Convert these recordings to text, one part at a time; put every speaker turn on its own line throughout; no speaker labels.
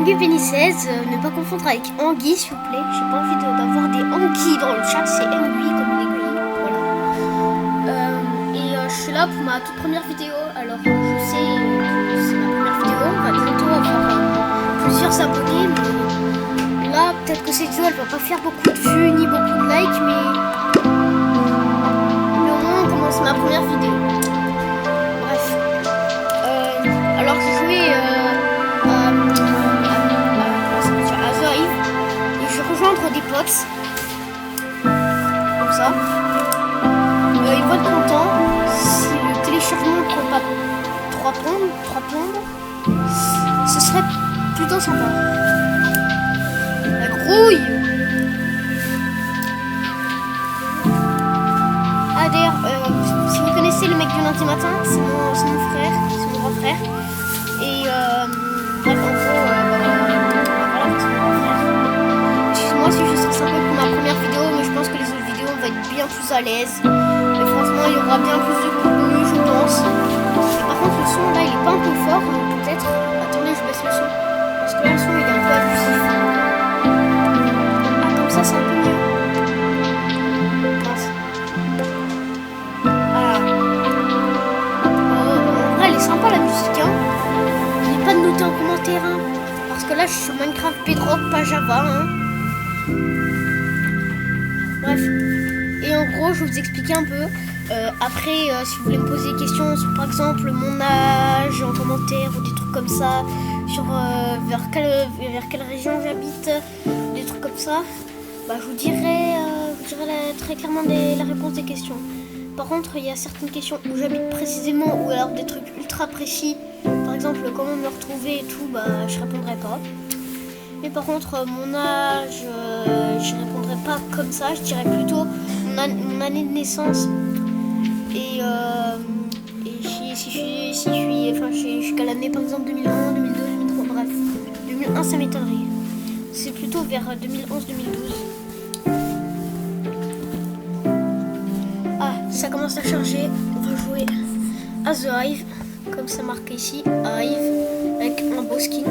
Anguille Penny 16, ne pas confondre avec Anguille s'il vous plaît. J'ai pas envie d'avoir des anguilles dans le chat, c'est aiguille comme une aiguille. Voilà. Je suis là pour ma toute première vidéo. Alors je sais que c'est ma première vidéo, on va bientôt avoir plusieurs abonnés. Mais là peut-être que cette vidéo elle va pas faire beaucoup de vues ni beaucoup de likes, mais au moins on commence ma première vidéo. Bref. Alors je jouais à The Hive et je vais rejoindre des potes comme ça. Ils vont être contents si le téléchargement ne prend pas 3 plombes. Ce serait plutôt sympa. La grouille. Ah d'ailleurs, si vous connaissez le mec du lundi matin, c'est mon frère, c'est mon grand frère. Et bref, en gros, voilà, c'est mon grand frère. Excuse-moi si je stresse un peu pour ma première vidéo, mais je pense que les autres vidéos on va être bien plus à l'aise. Et franchement, il y aura bien plus de contenu, je pense. Et par contre, le son là, il est pas un peu fort, peut-être. Attendez, je baisse le son. Parce que là, le son il est un peu abusif. Ah, comme ça, c'est un peu mieux. Mince. Ah. En vrai, elle est sympa la musique, hein. N'oubliez pas de noter en commentaire, hein. Parce que là, je suis sur Minecraft Bedrock, pas Java, hein. Bref. Et en gros, je vais vous expliquer un peu. Après, si vous voulez me poser des questions sur par exemple mon âge en commentaire ou des trucs comme ça, sur vers quelle région j'habite, des trucs comme ça, bah, je vous dirai très clairement la réponse des questions. Par contre, il y a certaines questions où j'habite précisément ou alors des trucs ultra précis, par exemple comment me retrouver et tout, bah, je répondrai pas. Mais par contre, mon âge, je répondrai pas comme ça, je dirais plutôt mon année de naissance. Et si je suis qu'à l'année par exemple 2001, 2002, 2003, bref. 2001 ça m'étonnerait. C'est plutôt vers 2011-2012. Ah, ça commence à charger. On va jouer à The Hive, comme ça marqué ici, Hive, avec un beau skin.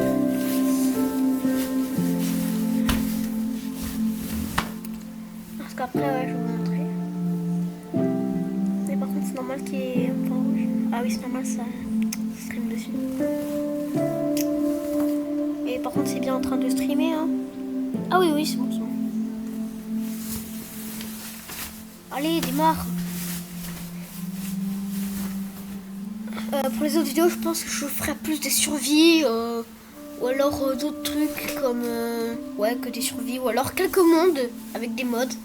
Parce qu'après, ouais, je vais vous montrer. Mais par contre, c'est normal qu'il y ait un point rouge. Ah oui, c'est normal, ça stream dessus. Et par contre, c'est bien en train de streamer, hein. Ah oui, oui, c'est bon, c'est bon. Allez, démarre. Pour les autres vidéos, je pense que je ferai plus des survies. Ou alors d'autres trucs comme... ouais, que des survies. Ou alors quelques mondes avec des mods.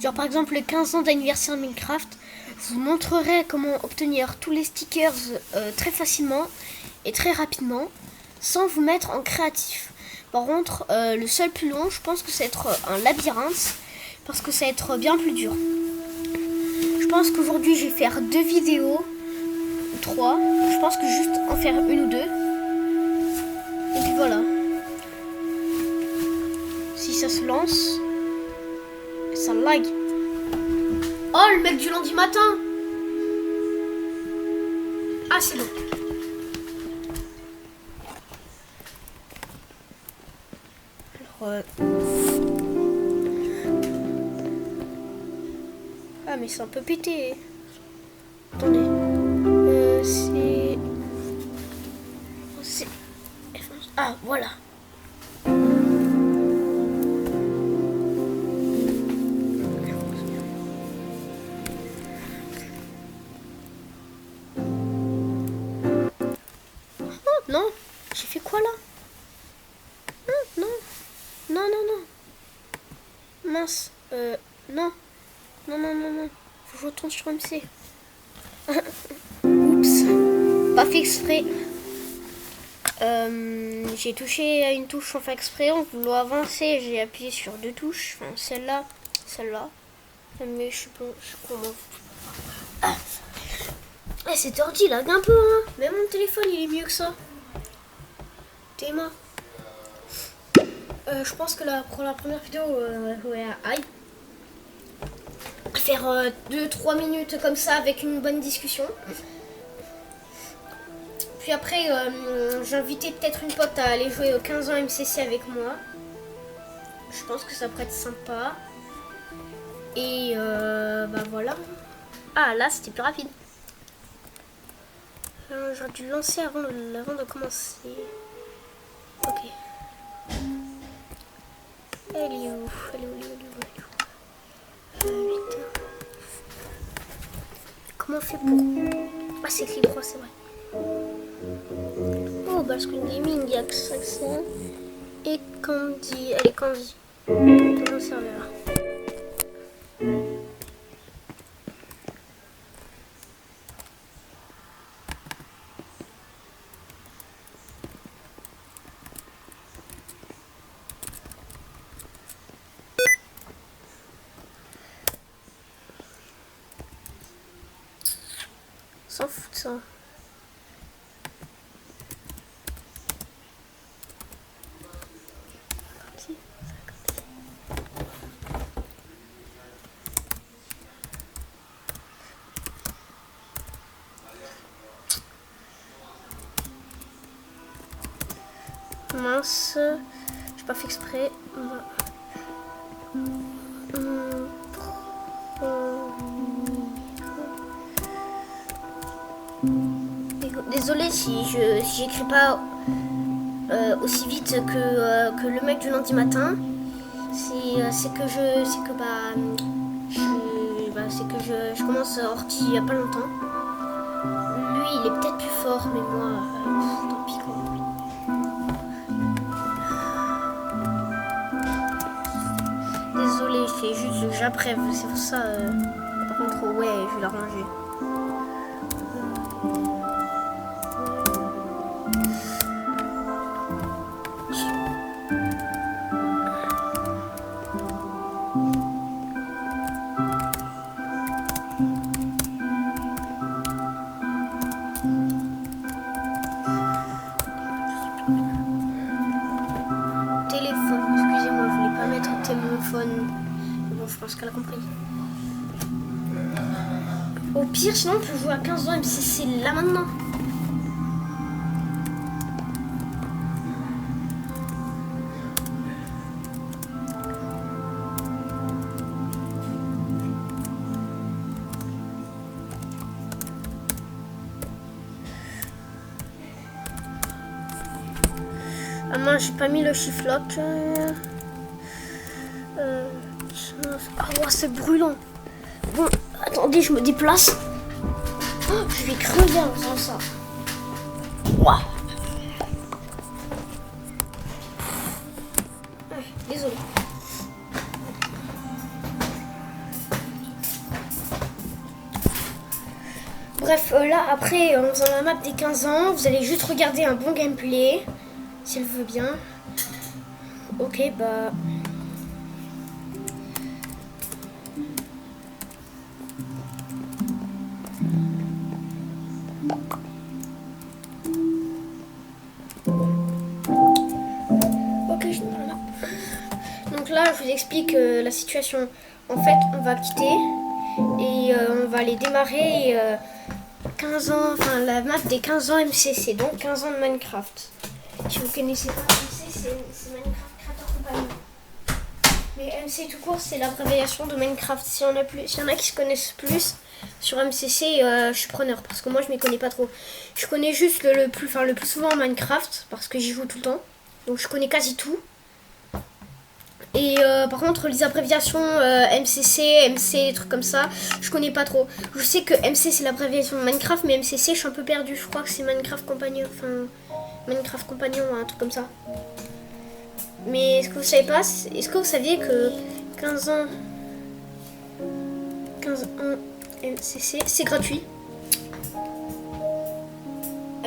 Genre par exemple le 15 ans d'anniversaire de Minecraft. Je vous montrerai comment obtenir tous les stickers très facilement et très rapidement. Sans vous mettre en créatif. Par contre, le seul plus long, je pense que ça va être un labyrinthe. Parce que ça va être bien plus dur. Je pense qu'aujourd'hui, je vais faire 2 vidéos. 3. Je pense que juste en faire 1 ou 2. Et puis voilà. Si ça se lance, ça lag. Oh, le mec du lundi matin. Ah, c'est bon. Alors, ah, mais c'est un peu pété. Attendez. C'est... Ah, voilà. Oh, non. J'ai fait quoi, là? Non, non. Non, non, non. Mince. Non. Non, non, non, non. Faut que je retourne sur MC. Oups. Pas fait exprès. J'ai touché à une touche sans faire exprès. En voulant avancer, j'ai appuyé sur 2 touches. Enfin, celle-là, celle-là. Mais je suis comment. Ah. Eh, cet ordi lag un peu, hein. Même mon téléphone, il est mieux que ça. Théma. Je pense que pour la première vidéo, on va jouer à Hive. Faire 2-3 minutes comme ça avec une bonne discussion. Puis après, j'ai invité peut-être une pote à aller jouer au 15 ans MCC avec moi. Je pense que ça pourrait être sympa. Et bah voilà. Ah là, c'était plus rapide. J'aurais dû le lancer avant de commencer. Ok. Elle est où? Putain. Comment on fait pour... Ah, c'est clic droit, c'est vrai. Oh, bah, Screen Gaming, il y a que ça. Et Candy. Elle est Candy. Dans le serveur. S'en fout de ça. Mince, j'ai pas fait exprès. Désolée si j'écris pas aussi vite que le mec du lundi matin. C'est que je commence orti il y a pas longtemps. Lui il est peut-être plus fort, mais moi tant pis quoi. Désolée, c'est juste que j'apprève, c'est pour ça. Par contre, ouais, je vais la ranger. Bon, je pense qu'elle a compris. Au pire, sinon on peut jouer à 15 ans MCC là maintenant. Ah moi j'ai pas mis le shift-lock. Oh, c'est brûlant. Bon, attendez, je me déplace. Oh, je vais crever en faisant ça. Ouah. Désolé. Bref, là, après, en faisant la map des 15 ans, vous allez juste regarder un bon gameplay. Si elle veut bien. Ok, bah... Donc là, je vous explique la situation. En fait, on va quitter et on va aller démarrer 15 ans, enfin la map des 15 ans MCC, donc 15 ans de Minecraft. Si vous connaissez pas MC, c'est Minecraft Creator Company. Mais MC tout court, c'est l'abréviation de Minecraft. S'il y en a qui se connaissent plus sur MCC, je suis preneur parce que moi je m'y connais pas trop. Je connais juste le plus souvent Minecraft parce que j'y joue tout le temps. Donc je connais quasi tout. Et par contre les abréviations MCC, MC, des trucs comme ça, je connais pas trop. Je sais que MC c'est l'abréviation de Minecraft, mais MCC je suis un peu perdu. Je crois que c'est Minecraft Compagnon, enfin Minecraft Compagnon, un truc comme ça. Mais est-ce que vous savez pas, est-ce que vous saviez que 15 ans MCC c'est gratuit?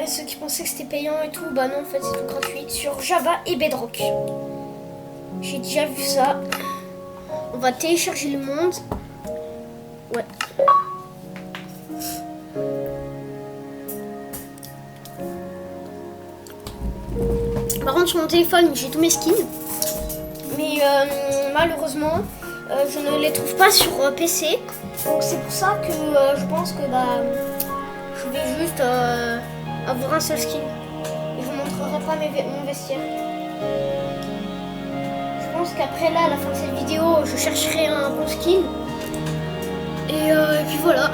Et ceux qui pensaient que c'était payant et tout, bah non en fait c'est tout gratuit sur Java et Bedrock. J'ai déjà vu ça. On va télécharger le monde. Ouais. Par contre sur mon téléphone j'ai tous mes skins. Mais malheureusement je ne les trouve pas sur PC. Donc c'est pour ça que je pense que bah je vais juste avoir un seul skin. Et je vous montrerai pas mon vestiaire. Je pense qu'après là, à la fin de cette vidéo, je chercherai un bon skin. Et puis voilà.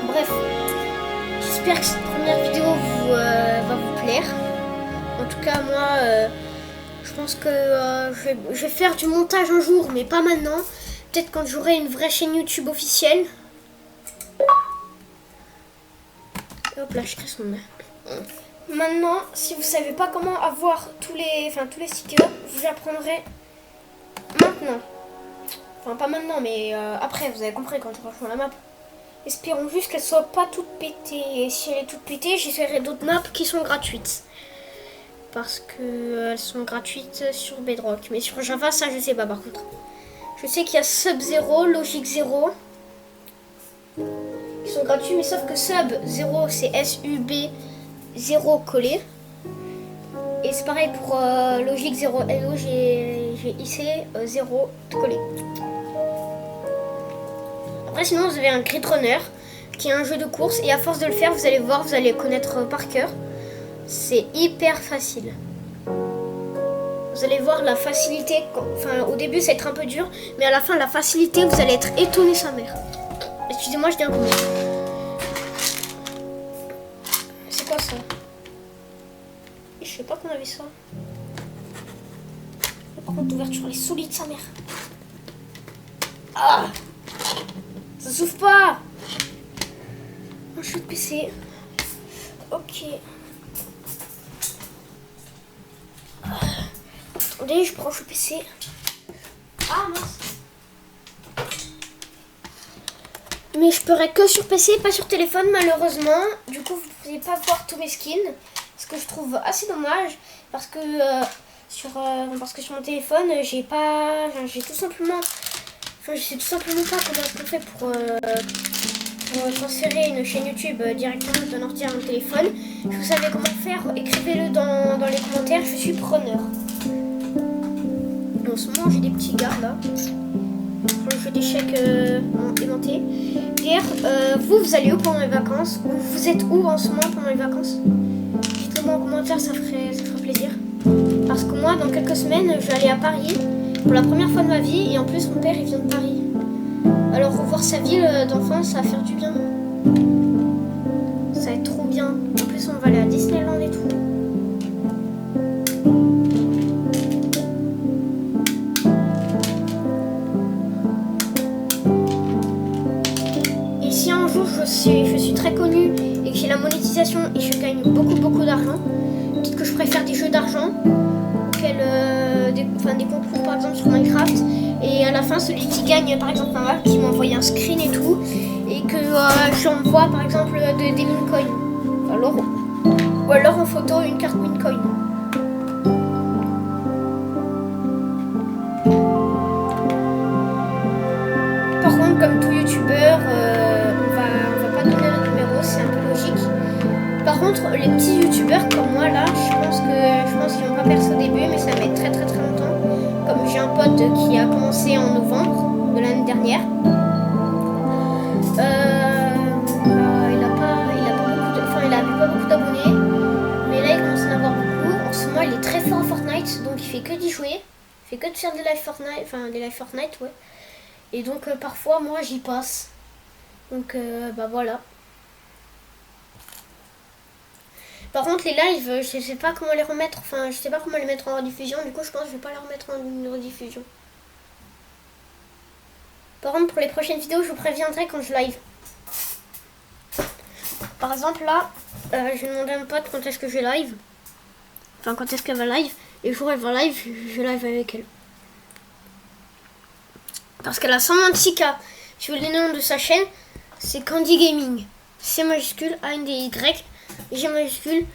Bref, j'espère que cette première vidéo va vous plaire. En tout cas, moi, je pense que je vais faire du montage un jour, mais pas maintenant. Peut-être quand j'aurai une vraie chaîne YouTube officielle. Hop là, je crée son nom. Maintenant, si vous savez pas comment avoir tous les stickers, je vous apprendrai maintenant. Enfin, pas maintenant, mais après, vous avez compris quand je rejoins la map. Espérons juste qu'elle soit pas toute pétée. Et si elle est toute pétée, j'essaierai d'autres maps qui sont gratuites. Parce que elles sont gratuites sur Bedrock. Mais sur Java, ça, je sais pas par contre. Je sais qu'il y a Sub-Zero, Logic 0. Ils sont gratuits, mais sauf que Sub-Zero, c'est SUB 0 collé. Et c'est pareil pour Logic 0 LO, j'ai IC 0 collé. Après, sinon, vous avez un Grid Runner, qui est un jeu de course. Et à force de le faire, vous allez voir, vous allez connaître par cœur. C'est hyper facile. Vous allez voir la facilité. Enfin, au début, ça va être un peu dur. Mais à la fin, la facilité, vous allez être étonné sa mère. Excusez-moi, je dis un coup. C'est quoi ça? Je sais pas qu'on avait ça. Par contre, l'ouverture, elle est solide, sa mère. Ah! Ça s'ouvre pas! Un jeu de PC. Ok. Attendez, je branche le PC. Ah mince. Mais je pourrais que sur PC, pas sur téléphone malheureusement. Du coup, vous ne pouvez pas voir tous mes skins. Ce que je trouve assez dommage. Parce que sur mon téléphone, j'ai tout simplement... Enfin, je sais tout simplement pas comment on fait pour transférer une chaîne YouTube directement d'un ordi à un téléphone. Si vous savez comment faire, écrivez-le dans les commentaires, je suis preneur. En ce moment, j'ai des petits gars là. Le jeu d'échecs aimanté. Pierre, vous allez où pendant les vacances? Ou vous êtes où en ce moment pendant les vacances? Dites-le moi en commentaire, ça ferait plaisir. Parce que moi, dans quelques semaines, je vais aller à Paris. Pour la première fois de ma vie, et en plus mon père il vient de Paris. Alors revoir sa ville d'enfance, ça va faire du bien. Ça va être trop bien. En plus on va aller à Disneyland et tout. Et si un jour je suis très connue et que j'ai la monétisation et je gagne beaucoup d'argent, peut-être que je préfère des jeux d'argent. Des concours par exemple sur Minecraft, et à la fin celui qui gagne par exemple un map qui m'envoie un screen et tout, et que j'envoie par exemple des mincoins, ou alors en photo une carte mincoin. Par contre, comme tout youtubeur, on va pas donner le numéro, c'est un peu logique. Par contre, les petits youtubeurs comme moi là, je pense qu'ils vont pas percer au début, mais ça va être très longtemps. Comme j'ai un pote qui a commencé en novembre de l'année dernière. Il a pas beaucoup d'abonnés, mais là il commence à en avoir beaucoup. En ce moment, il est très fort en Fortnite, donc il fait que d'y jouer, il fait que de faire des live Fortnite, ouais. Et donc parfois, moi j'y passe. Donc voilà. Par contre, les lives, je sais pas comment les remettre, je sais pas comment les mettre en rediffusion, du coup je pense que je vais pas les remettre en rediffusion. Par contre, pour les prochaines vidéos, je vous préviendrai quand je live. Par exemple, là, je vais demander à mon pote quand est-ce que je vais live. Enfin, quand est-ce qu'elle va live. Et le jour où elle va live, je live avec elle. Parce qu'elle a 126K. Si vous voulez le nom de sa chaîne, c'est Candy Gaming. C majuscule, A-N-D-Y. G majuscule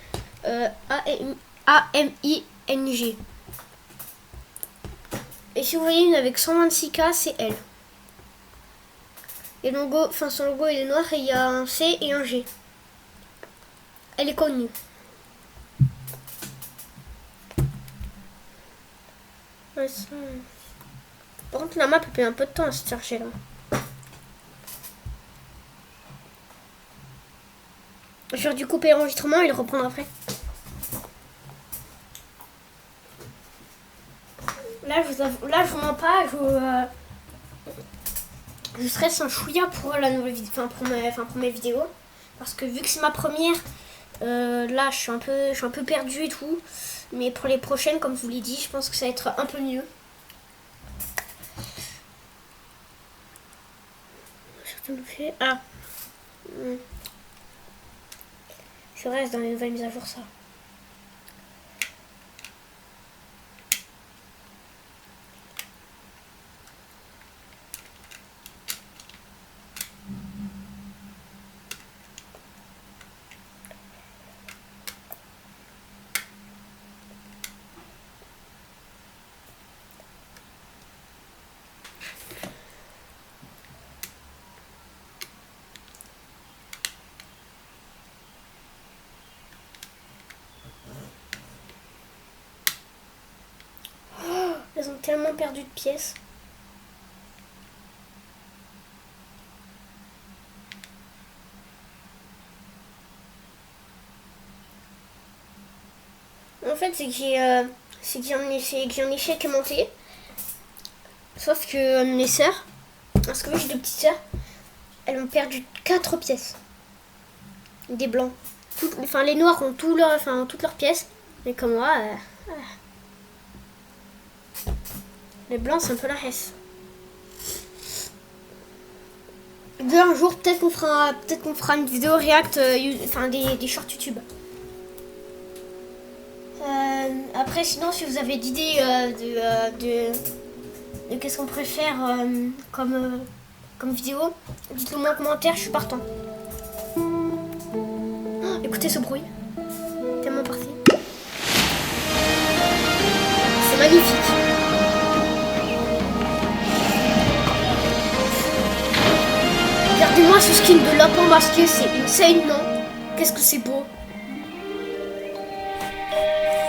A-M-I-N-G. Et si vous voyez une avec 126K, c'est elle. Et le logo, son logo il est noir et il y a un C et un G. Elle est connue. Ouais, ça... Par contre la map elle met un peu de temps à se chercher là. vais dû couper l'enregistrement et le reprendre après. Là, je vous mens pas, je stresse un chouïa pour la nouvelle vidéo, pour mes vidéos. Parce que vu que c'est ma première, là, je suis un peu perdue et tout. Mais pour les prochaines, comme je vous l'ai dit, je pense que ça va être un peu mieux. Ah. C'est vrai, c'est dans les nouvelles mises à jour, ça. Elles ont tellement perdu de pièces. En fait, c'est que j'ai un échec monté. Sauf que mes sœurs, parce que moi j'ai 2 petites sœurs, elles ont perdu 4 pièces. Des blancs. Les noirs ont toutes leurs pièces. Mais comme moi, les blancs c'est un peu la hesse. Un jour peut-être qu'on fera une vidéo react, des shorts YouTube. Après sinon si vous avez d'idées de qu'est-ce qu'on préfère comme vidéo, dites-le moi en commentaire, je suis partant. Oh, écoutez ce bruit, tellement parfait. C'est magnifique. Regardez-moi ce skin de lapin masqué, c'est insane, non? Qu'est-ce que c'est beau.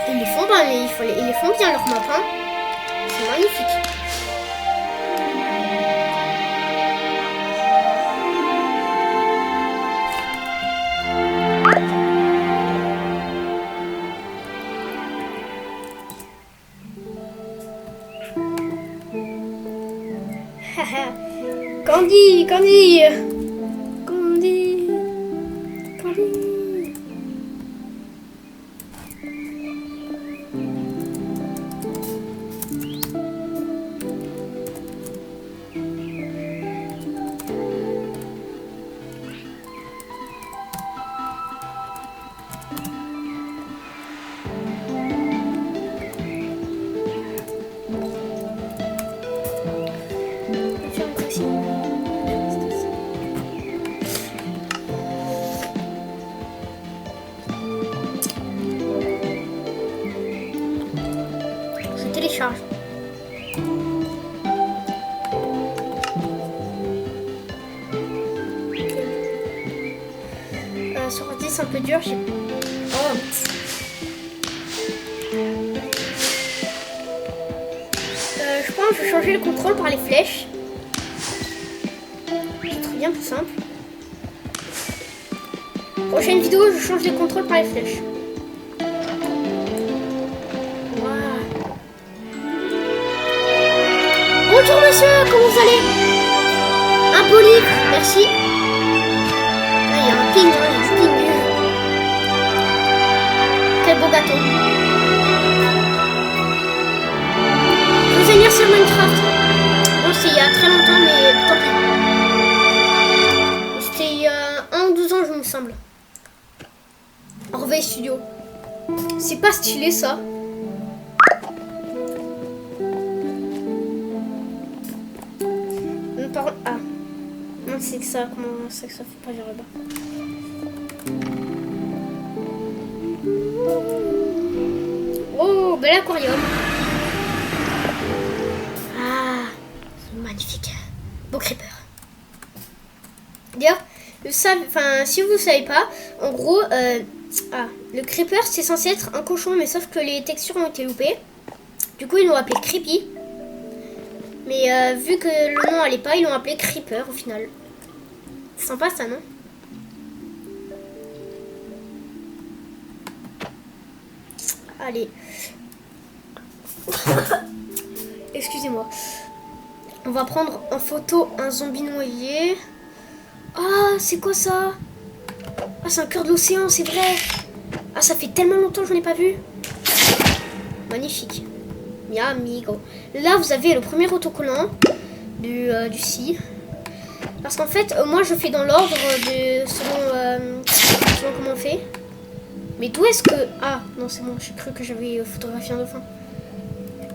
Ils les font bien leur map, hein. C'est magnifique. Candy, Candy, Candy, Candy. Télécharge. Sur ordi c'est un peu dur. Oh. Je pense que je vais changer le contrôle par les flèches. C'est très bien, tout simple. Prochaine vidéo, je change les contrôles par les flèches. Bonjour monsieur, comment vous allez? Un beau livre, merci. Ah, il y a un ping, il y a du ping. Quel beau gâteau. Je vous ai mis sur Minecraft. Bon, c'est il y a très longtemps, mais tant pis. C'était il y a 1 ou 12 ans, je me semble. Orveil Studio. C'est pas stylé ça. Ah, non, c'est que ça, comment c'est que ça fait pas vers le bas. Oh, bel aquarium. Ah, c'est magnifique. Beau creeper. D'ailleurs, si vous savez pas, en gros, le creeper c'est censé être un cochon, mais sauf que les textures ont été loupées. Du coup, ils l'ont appelé creepy. Mais vu que le nom allait pas, ils l'ont appelé Creeper au final. C'est sympa ça, non? Allez. Excusez-moi. On va prendre en photo un zombie noyé. Ah, c'est quoi ça? Ah, c'est un cœur de l'océan, c'est vrai. Ah, ça fait tellement longtemps que je n'en ai pas vu. Magnifique. Mi amigo. Là, vous avez le premier autocollant du si. Parce qu'en fait, moi, je fais dans l'ordre de selon comment on fait. Mais d'où est-ce que... Ah, non, c'est bon, j'ai cru que j'avais photographié un dauphin.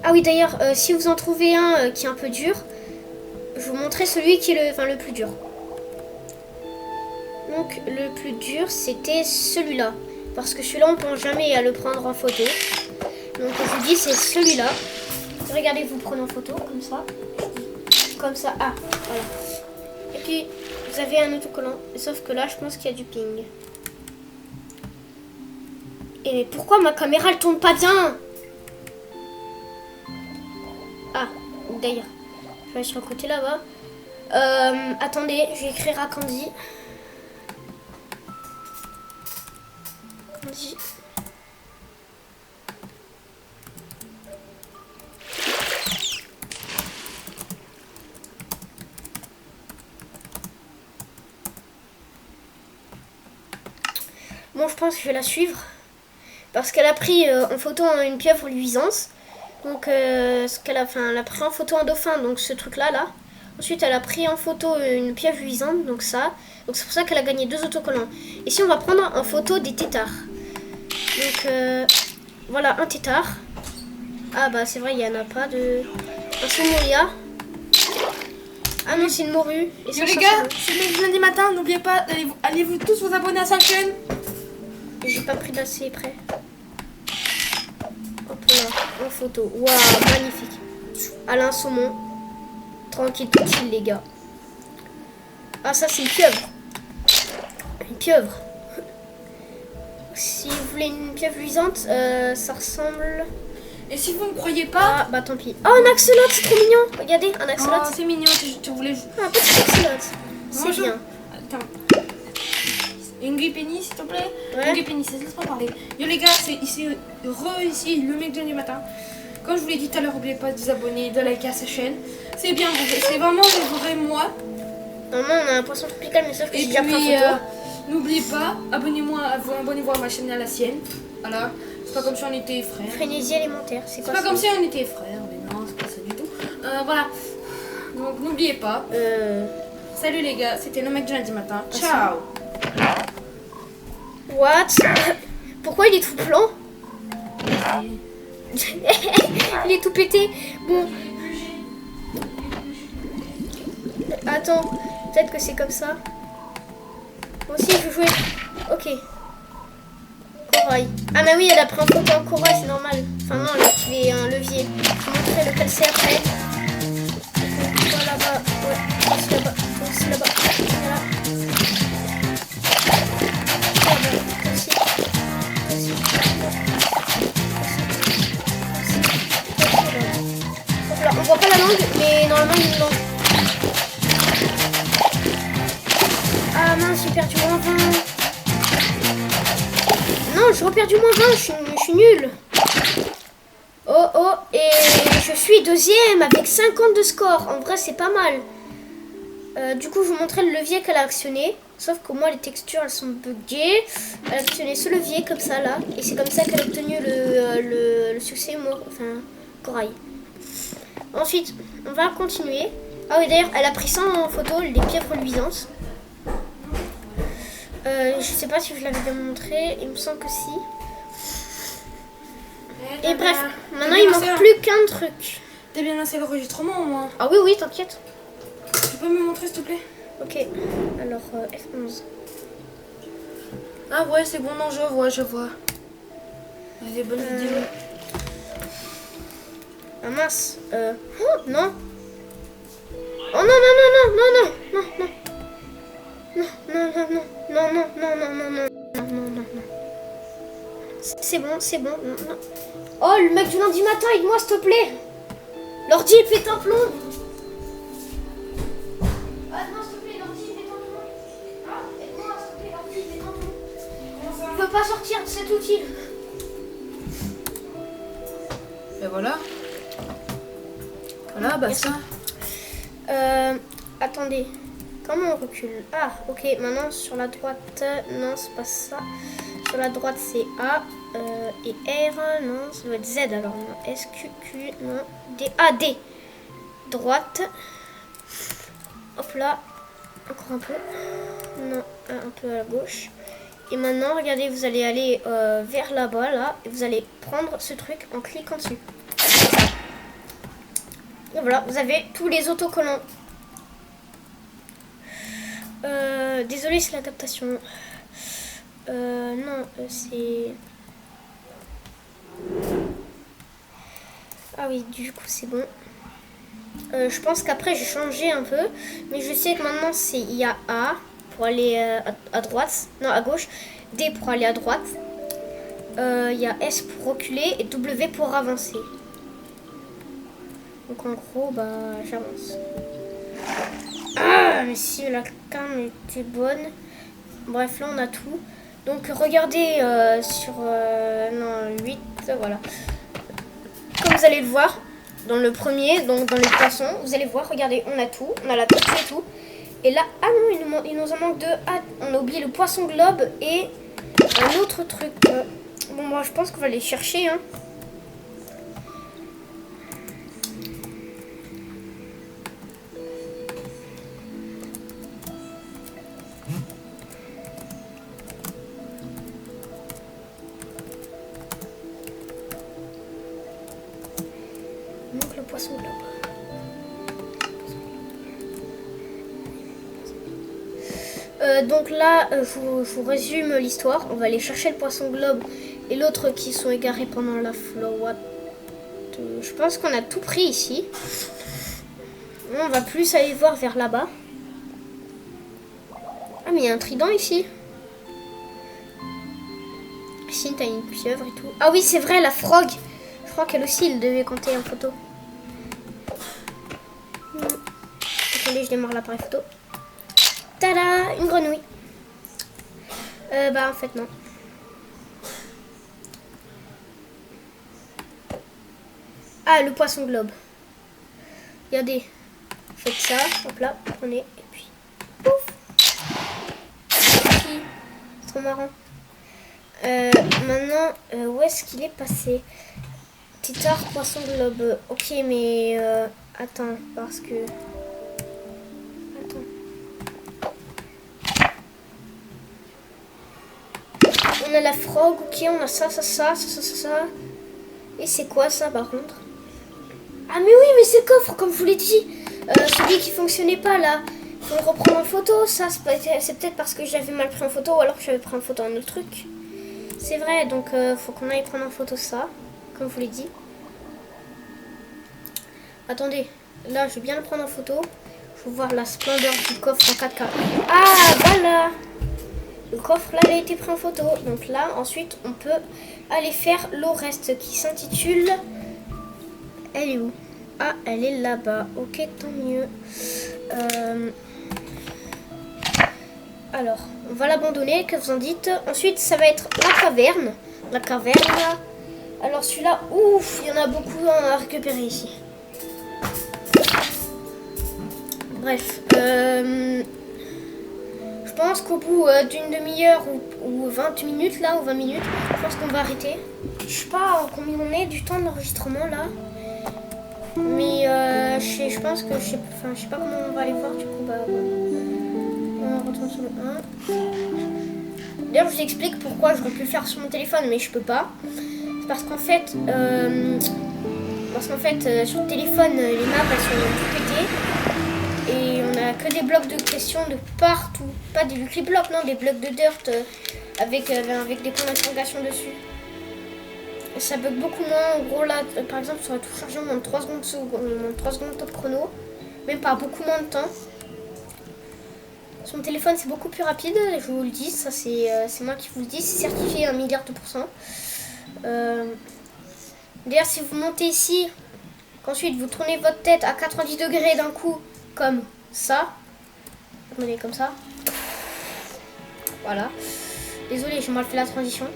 Ah oui, d'ailleurs, si vous en trouvez un qui est un peu dur, je vous montrerai celui qui est le plus dur. Donc, le plus dur, c'était celui-là. Parce que celui-là, on ne pense jamais à le prendre en photo. Donc, je vous dis, c'est celui-là. Regardez, vous prenez en photo, comme ça. Comme ça. Ah, voilà. Et puis, vous avez un autocollant. Sauf que là, je pense qu'il y a du ping. Et pourquoi ma caméra, elle tourne pas bien? Ah, d'ailleurs, je vais aller sur le côté là-bas. Attendez, je vais écrire à Candy. Candy. Bon, je pense que je vais la suivre. Parce qu'elle a pris en photo une pieuvre luisante. Donc, ce qu'elle a, elle a pris en photo un dauphin, donc ce truc-là, là. Ensuite, elle a pris en photo une pieuvre luisante, donc ça. Donc, c'est pour ça qu'elle a gagné 2 autocollants. Ici, on va prendre en photo des têtards. Donc, voilà, un tétard. Ah, bah, c'est vrai, il n'y en a pas de... Un saumouria. Ah non, c'est une morue. Et ça,
les gars, c'est lundi matin, n'oubliez pas, allez-vous tous vous abonner à sa chaîne.
J'ai pas pris d'assez près. Hop là, en photo. Waouh, magnifique. Alain Saumon. Tranquille, tranquille, les gars. Ah, ça, c'est une pieuvre. Une pieuvre. Si vous voulez une pieuvre luisante, ça ressemble...
Et si vous ne croyez pas...
Ah, bah tant pis. Oh, un axolote, c'est trop mignon. Regardez, un axolote.
Oh, c'est mignon, tu voulais...
Ah, un petit axolote. C'est bien.
Attends. Une guépénie, s'il te plaît.
Ouais.
Une guépénie, ça se laisse pas parler. Yo les gars, c'est ici, ici, le mec de lundi matin. Comme je vous l'ai dit tout à l'heure, n'oubliez pas de vous abonner, de liker à sa chaîne. C'est bien, c'est vraiment le vrai moi.
Normalement, on a un poisson tropical, mais sauf que
Et
j'ai déjà pris
puis,
en photo.
n'oubliez pas, abonnez-vous à ma chaîne et à la sienne. Voilà. C'est pas comme si on était frères.
Frénésie alimentaire, c'est
C'est
quoi
pas
ça?
comme si on était frères, mais non, c'est pas ça du tout. Voilà. Donc n'oubliez pas. Salut les gars, c'était le mec du lundi matin. Ciao.
What? Pourquoi il est tout blanc? Il est tout pété. Bon. Attends, peut-être que c'est comme ça. Moi aussi, je veux jouer. Ok. Corail. Ah, mais oui, elle a pris en photo en corail, c'est normal. Enfin, non, elle a activé un levier. Je vais vous montrer lequel c'est après. Voilà là-bas. Ouais, aussi là-bas. Aussi là-bas. Voilà. Là-bas. Aussi. Aussi. Là. On voit pas la langue, mais normalement il y a une langue. Ah mince, j'ai perdu moins 20. Non, j'ai reperdu moins 20, je suis nulle. Oh oh, et je suis deuxième avec 50 de score. En vrai, c'est pas mal. Du coup, je vous montrerai le levier qu'elle a actionné. Sauf que moi, les textures, elles sont buggées. Elle a actionné ce levier comme ça, là. Et c'est comme ça qu'elle a obtenu le succès, enfin, corail. Ensuite, on va continuer. Ah oui, d'ailleurs, elle a pris ça en photo, des pieuvres luisantes. Je sais pas si je l'avais bien montré, il me semble que si. Et bref, maintenant il manque plus qu'un truc.
T'as bien lancé l'enregistrement, moi.
Ah oui, oui, t'inquiète.
Tu peux me montrer, s'il te plaît?
Ok, alors F11.
Ah ouais, c'est bon, non, je vois. Des bonnes vidéos.
Ah mince. Oh, non. Oh non, non, non, non, non, non, non, non. Non, non, non, non, non, non, non, non, non, non, non, non, non. C'est bon, c'est bon. Non, non. Oh, le mec du lundi matin, aide-moi, s'il te plaît. L'ordi, il pète un plomb. Ah non, s'il te plaît, l'ordi, il pète un plomb. Ah, aide-moi, s'il te plaît, l'ordi, il pète un plomb. Je peux pas sortir de cet outil.
ben voilà. Voilà, bah
Merci.
ça.
Attendez. Comment on recule? Ah, ok. Maintenant, sur la droite... Non, c'est pas ça. Sur la droite, c'est A. Et R, non, ça doit être Z alors. Non. S, Q, Q, non. D. Ah, D. Droite. Hop là. Encore un peu. Non, un peu à gauche. Et maintenant, regardez, vous allez aller vers là-bas, là. Et vous allez prendre ce truc en cliquant dessus. Et voilà, vous avez tous les autocollants. Désolé, c'est l'adaptation. Non, c'est... Ah oui, du coup, c'est bon. Je pense qu'après, j'ai changé un peu. Mais je sais que maintenant, il y a A pour aller à droite. Non, à gauche. D pour aller à droite. Il y a S pour reculer et W pour avancer. Donc en gros, bah, j'avance. Ah, mais si la cam était bonne. Bref, là, on a tout. Donc regardez sur non, 8, voilà. Comme vous allez le voir, dans le premier, donc dans les poissons, vous allez voir, regardez, on a tout. On a la tortue et tout. Et là, ah non, il nous en manque deux. Ah, on a oublié le poisson globe et un autre truc. Bon, moi, je pense qu'on va les chercher, hein. Donc le poisson globe. Donc là, je vous résume l'histoire. On va aller chercher le poisson globe et l'autre qui sont égarés pendant la flotte. Je pense qu'on a tout pris ici. On va plus aller voir vers là-bas. Ah mais il y a un trident ici. Ici t'as une pieuvre et tout. Ah oui c'est vrai, la frog. Je crois qu'elle aussi elle devait compter en photo. Attendez, je démarre l'appareil photo. Tada, une grenouille. Bah en fait non. Ah, le poisson globe. Regardez. Faites ça, hop là, prenez, et puis pouf. C'est trop marrant. Maintenant, où est-ce qu'il est passé? Titard, poisson globe. Ok, mais attends, parce que... On a la frog, ok, on a ça. Et c'est quoi ça par contre? Ah mais oui, mais c'est le coffre, comme je vous l'ai dit. Celui qui fonctionnait pas là. Faut le reprendre en photo, ça c'est peut-être parce que j'avais mal pris en photo ou alors que j'avais pris en photo un autre truc. C'est vrai, donc faut qu'on aille prendre en photo ça, comme je vous l'ai dit. Attendez, là je vais bien le prendre en photo. Je veux voir la splendeur du coffre en 4K. Ah voilà! Le coffre là il a été pris en photo. Donc là ensuite on peut aller faire le reste qui s'intitule... Elle est où? Ah elle est là-bas. Ok, tant mieux. Alors on va l'abandonner, que vous en dites? Ensuite ça va être la caverne. La caverne. Alors celui-là, ouf, il y en a beaucoup à récupérer ici. Bref, je pense qu'au bout d'une demi-heure ou 20 minutes là, ou 20 minutes, je pense qu'on va arrêter. Je sais pas combien on est du temps d'enregistrement là, mais je pense que je sais pas comment on va aller voir du coup. Bah on retourne sur le 1. D'ailleurs je vous explique pourquoi j'aurais pu le faire sur mon téléphone mais je peux pas. C'est parce qu'en fait sur le téléphone les maps elles sont tout pétées. Et on a que des blocs de questions de partout. Pas des blocs, non, des blocs de dirt avec des points d'interrogation dessus. Et ça bug beaucoup moins. En gros, là, par exemple, ça va tout charger en moins de 3 secondes top chrono. Même pas beaucoup moins de temps. Sur mon téléphone, c'est beaucoup plus rapide. Je vous le dis, ça c'est moi qui vous le dis. C'est certifié 1 milliard de %. D'ailleurs, si vous montez ici, qu'ensuite vous tournez votre tête à 90 degrés d'un coup, comme ça. Attendez, comme ça. Voilà. Désolée, j'ai mal fait la transition.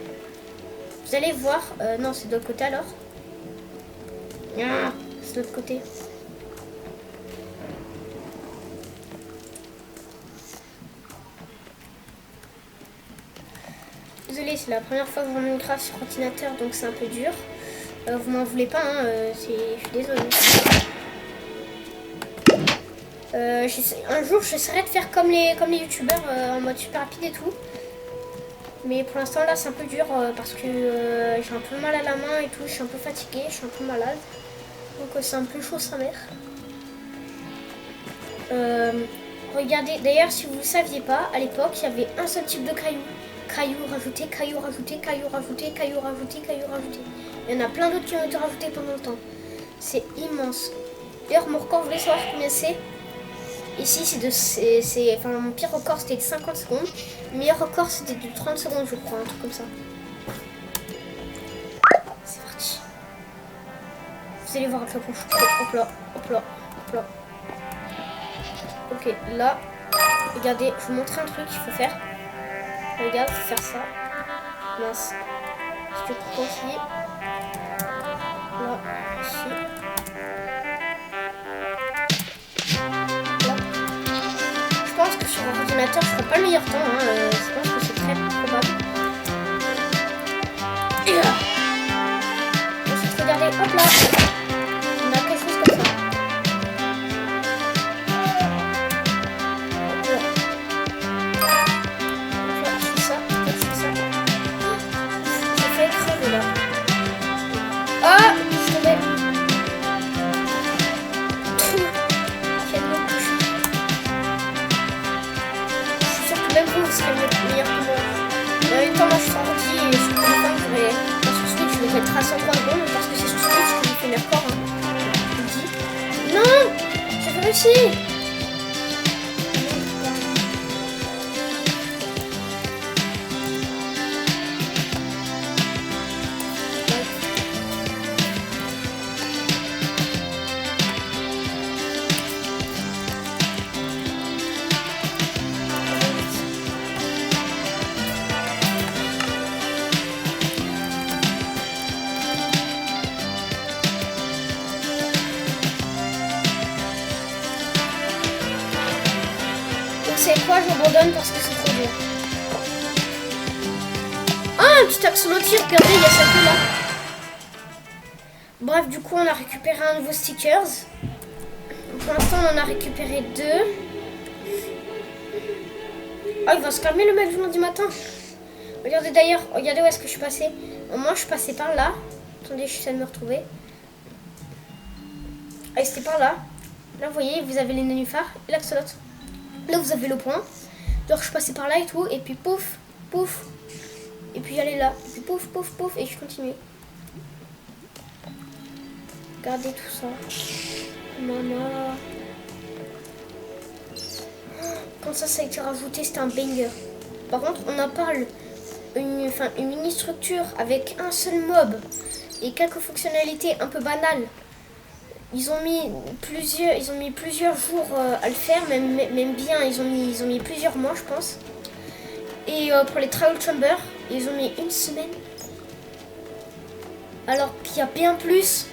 Vous allez voir. Non, c'est de l'autre côté alors. Ah, c'est de l'autre côté. Désolée, c'est la première fois que je joue Minecraft sur ordinateur, donc c'est un peu dur. Vous m'en voulez pas, hein, je suis désolée. Un jour, j'essaierai de faire comme les youtubeurs en mode super rapide et tout. Mais pour l'instant, là, c'est un peu dur parce que j'ai un peu mal à la main et tout. Je suis un peu fatiguée, je suis un peu malade. Donc, c'est un peu chaud sa mère. Regardez, d'ailleurs, si vous ne saviez pas, à l'époque, il y avait un seul type de caillou. Cailloux rajoutés, cailloux rajoutés, cailloux rajoutés, cailloux rajoutés, cailloux rajoutés. Il y en a plein d'autres qui ont été rajoutés pendant le temps. C'est immense. D'ailleurs, mon record, vous voulez savoir combien c'est? Ici, enfin, mon pire record, c'était de 50 secondes. Le meilleur record, c'était de 30 secondes, je crois, un truc comme ça. C'est parti. Vous allez voir avec la bouche. Hop là, hop là, hop là. Ok, là, regardez, je vous montre un truc qu'il faut faire. Regarde, faut faire ça. Mince. Je te coupe ici. Là, ici. Là. Je pense que sur ordinateur, je ferai pas le meilleur temps. Hein. Je pense que c'est très probable. Et là. Ensuite, regardez, hop là. On a quelque chose comme ça. Ah, je tombais. Je suis sûre que même vous serez meilleur que moi. Mais en même temps, moi je suis sortie et sur téléphone, sur Switch, je vais mettre à 103 secondes parce que c'est sur Switch que je fais mes records. Hein. Non, j'ai réussi. C'est quoi, j'abandonne parce que c'est trop dur. Ah, un petit axolotl, regardez, il y a ça que là. Bref, du coup, on a récupéré un nouveau stickers. Pour l'instant, on en a récupéré 2. Ah, il va se calmer le mec du lundi matin. Regardez d'ailleurs, regardez où est-ce que je suis passée. Moi, je suis passée par là. Attendez, je essaie de me retrouver. Ah, c'était par là. Là, vous voyez, vous avez les nénuphars et l'axolotl. Là, vous avez le point. Donc, je suis passée par là et tout. Et puis, pouf, pouf. Et puis, j'allais là. Et puis, pouf, pouf, pouf. Et je continue. Regardez tout ça. Maman. Quand ça a été rajouté, c'était un banger. Par contre, on en parle. Une mini-structure avec un seul mob. Et quelques fonctionnalités un peu banales. Ils ont mis plusieurs jours à le faire, même bien, ils ont mis plusieurs mois, je pense. Et pour les Trial Chamber, ils ont mis 1 semaine. Alors qu'il y a bien plus.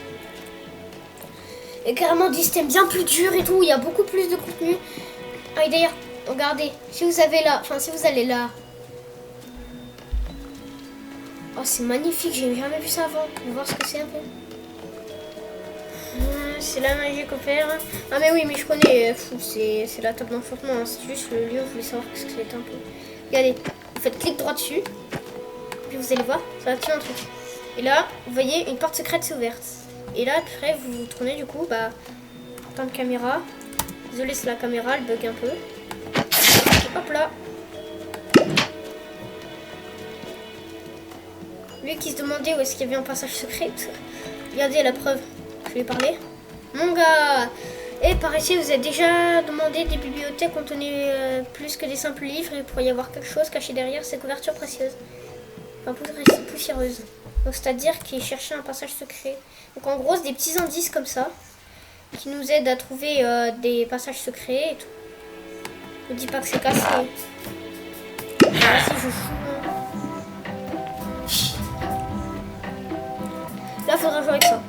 Et carrément des systèmes bien plus durs et tout, il y a beaucoup plus de contenu. Ah et d'ailleurs, regardez, si vous allez là. Oh, c'est magnifique, j'ai jamais vu ça avant. On va voir ce que c'est un peu. C'est la magie qu'on fait. Ah mais oui, mais je connais. C'est la table d'enchantement. Hein. C'est juste le lieu. Vous voulez savoir ce que c'est un peu. Regardez, vous faites clic droit dessus. Puis vous allez voir, ça va tuer un truc. Et là, vous voyez, une porte secrète s'est ouverte. Et là, après, vous vous tournez du coup, en tant que caméra. Désolé, c'est la caméra, elle bug un peu. Hop là. Lui qui se demandait où est-ce qu'il y avait un passage secret. Regardez la preuve. Je lui ai parlé. Mon gars. Et par ici, vous avez déjà demandé des bibliothèques contenaient plus que des simples livres. Il pourrait y avoir quelque chose caché derrière ces couvertures précieuses. Enfin, poussiéreuses. Donc, c'est-à-dire qu'il cherchait un passage secret. Donc, en gros, c'est des petits indices comme ça qui nous aident à trouver des passages secrets et tout. Ne dis pas que c'est cassé. Ah, si je fous. Là, il faudra jouer avec ça.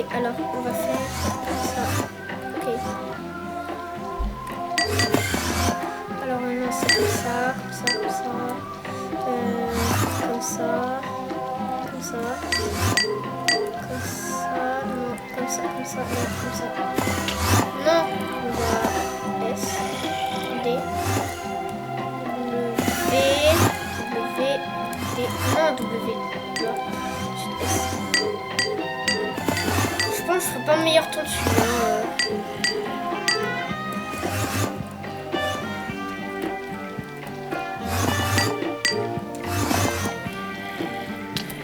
Et alors, on va faire ça. Ok. Alors maintenant, c'est comme ça, comme ça, comme ça. Comme ça. Comme ça. Comme ça. Non, comme ça, comme ça, non, comme ça. Non, on va S, D, W, D, non, W. Non, S. Je pense que je ferai pas meilleur temps dessus.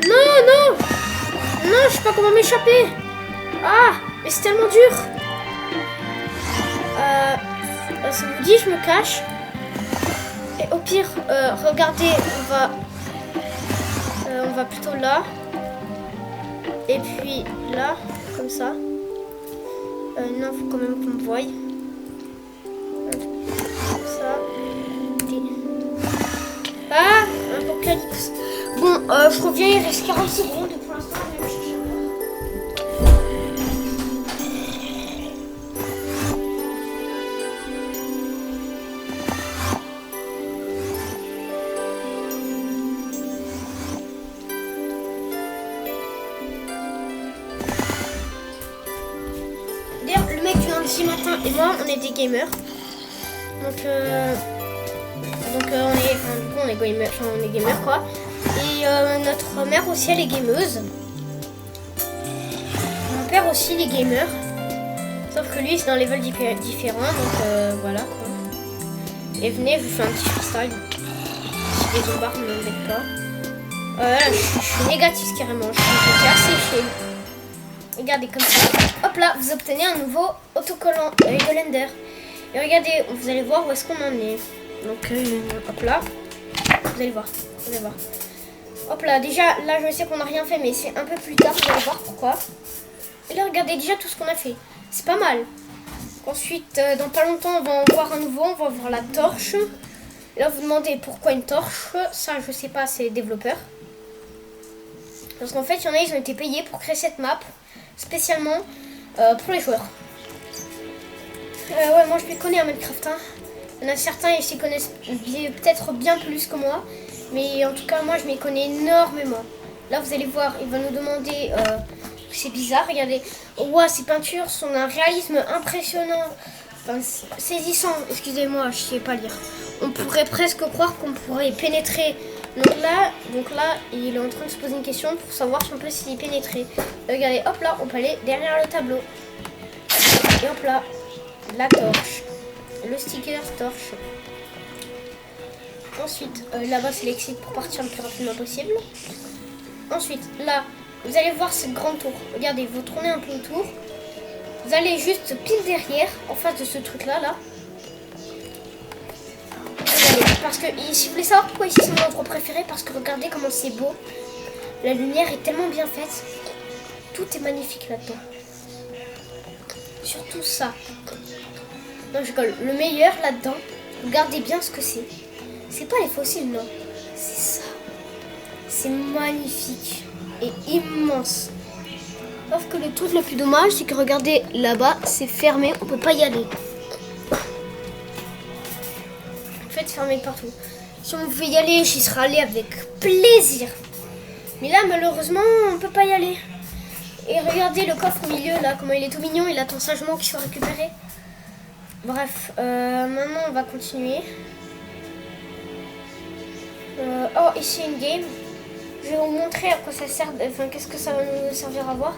Non, non, non, je sais pas comment m'échapper. Ah, mais c'est tellement dur. Ça vous dit, je me cache. Et au pire, regardez, on va plutôt là. Et puis là, comme ça. Non, faut quand même qu'on me voie. Comme ça. Ah, apocalypse. Bon, je reviens, il reste 40 secondes. Pour l'instant, je vais me chercher. Le mec vient ici matin et moi on est des gamers. Donc on est gamers quoi. Et notre mère aussi elle est gameuse. Mon père aussi il est gamer. Sauf que lui c'est d'un level différent donc voilà quoi. Et venez, je vous fais un petit freestyle. Si les zombards ne m'embêtent pas. Là je suis négatif carrément. Je suis assez chez. Regardez comme ça. Hop là, vous obtenez un nouveau autocollant Golender. Et regardez, vous allez voir où est-ce qu'on en est. Donc hop là. Vous allez voir. Hop là, déjà là je sais qu'on n'a rien fait, mais c'est un peu plus tard, vous allez voir pourquoi. Et là regardez déjà tout ce qu'on a fait. C'est pas mal. Ensuite, dans pas longtemps, on va en voir un nouveau, on va voir la torche. Et là vous demandez pourquoi une torche. Ça je sais pas, c'est les développeurs. Parce qu'en fait, il y en a, ils ont été payés pour créer cette map. Spécialement pour les joueurs. Ouais, moi je m'y connais en Minecraft. Hein. Il y en a certains, ils s'y connaissent peut-être bien plus que moi. Mais en tout cas, moi je m'y connais énormément. Là, vous allez voir, il va nous demander... c'est bizarre, regardez. Wow, ces peintures sont d'un réalisme impressionnant. Enfin, saisissant, excusez-moi, je sais pas lire. On pourrait presque croire qu'on pourrait pénétrer. Donc là, il est en train de se poser une question pour savoir si on peut s'y pénétrer. Regardez, hop là, on peut aller derrière le tableau. Et hop là, la torche. Le sticker torche. Ensuite, là-bas, c'est l'exit pour partir le plus rapidement possible. Ensuite, là, vous allez voir ce grand tour. Regardez, vous tournez un peu autour. Vous allez juste pile derrière, en face de ce truc-là, là. Parce que si vous voulez savoir pourquoi ici c'est mon endroit préféré, parce que regardez comment c'est beau. La lumière est tellement bien faite. Tout est magnifique là-dedans. Surtout ça. Non, je rigole. Le meilleur là-dedans, regardez bien ce que c'est. C'est pas les fossiles, non. C'est ça. C'est magnifique et immense. Sauf que le truc le plus dommage, c'est que regardez là-bas, c'est fermé, on peut pas y aller. Fermé partout. Si on veut y aller, j'y serais allé avec plaisir. Mais là, malheureusement, on peut pas y aller. Et regardez le coffre au milieu, là, comment il est tout mignon. Il attend sagement qu'il soit récupéré. Bref, maintenant, on va continuer. Oh, ici, une game. Je vais vous montrer à quoi ça sert. Enfin, qu'est-ce que ça va nous servir à voir.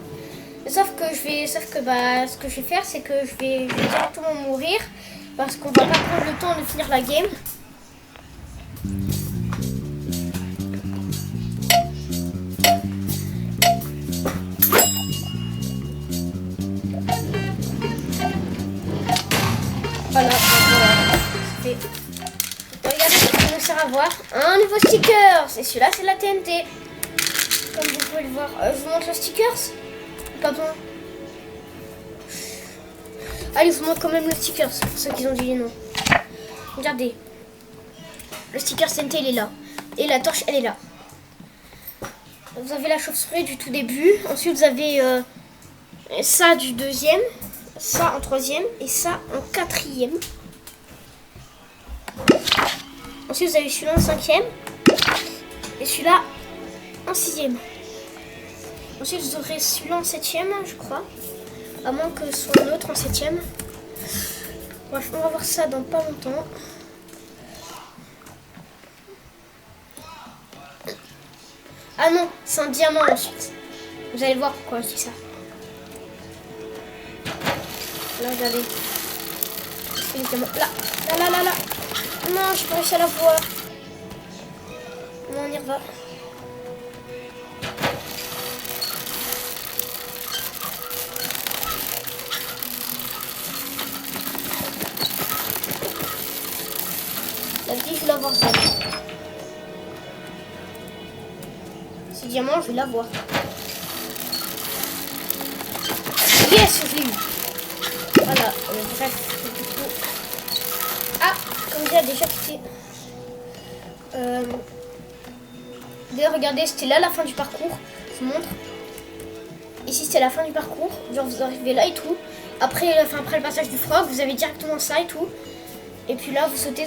Sauf que ce que je vais faire, c'est que je vais directement mourir. Parce qu'on va pas prendre le temps de finir la game. Voilà. Regardez ce que ça nous sert à voir. Un nouveau sticker. Et celui-là, c'est la TNT. Comme vous pouvez le voir. Je vous montre le sticker. Pas bon. Allez, je vous montre quand même le sticker, c'est pour ceux qui ont dit non. Regardez. Le sticker TNT, il est là. Et la torche, elle est là. Vous avez la chauve-souris du tout début. Ensuite, vous avez Et ça du deuxième, ça en troisième et ça en quatrième. Ensuite vous avez celui-là en cinquième et celui-là en sixième. Ensuite vous aurez celui-là en septième, je crois, à moins que ce soit un autre en septième. Bref, on va voir ça dans pas longtemps. Ah non, c'est un diamant ensuite. Vous allez voir pourquoi je dis ça. Là, regardez. C'est le diamant. Là. Non, je peux réussir à la voir. Non, on y va. La vie, je vais l'avoir. Ce diamant, je vais l'avoir. Yes, je l'ai eu. Voilà, bref, du coup. Ah, comme j'ai déjà quitté. D'ailleurs, regardez, c'était là la fin du parcours. Je vous montre. Ici, c'était la fin du parcours. Genre, vous arrivez là et tout. Après le passage du frog, vous avez directement ça et tout. Et puis là, vous sautez.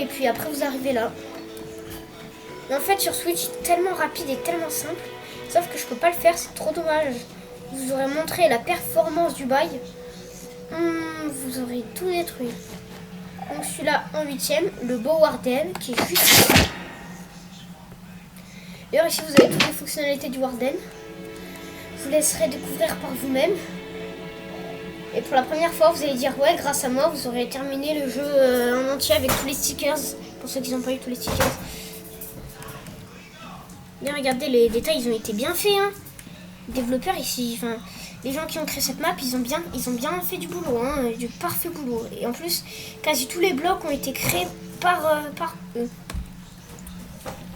Et puis après, vous arrivez là. Mais en fait, sur Switch, c'est tellement rapide et tellement simple. Sauf que je peux pas le faire, c'est trop dommage. Je vous aurais montré la performance du bail. Vous aurez tout détruit. Donc celui-là en 8ème, le beau Warden qui est juste là. D'ailleurs ici vous avez toutes les fonctionnalités du Warden. Je vous laisserai découvrir par vous-même. Et pour la première fois vous allez dire ouais, grâce à moi vous aurez terminé le jeu en entier avec tous les stickers. Pour ceux qui n'ont pas eu tous les stickers. Bien regardez, les détails ils ont été bien faits hein. Les développeurs ici, enfin les gens qui ont créé cette map, ils ont bien fait du boulot, hein, du parfait boulot. Et en plus, quasi tous les blocs ont été créés par eux.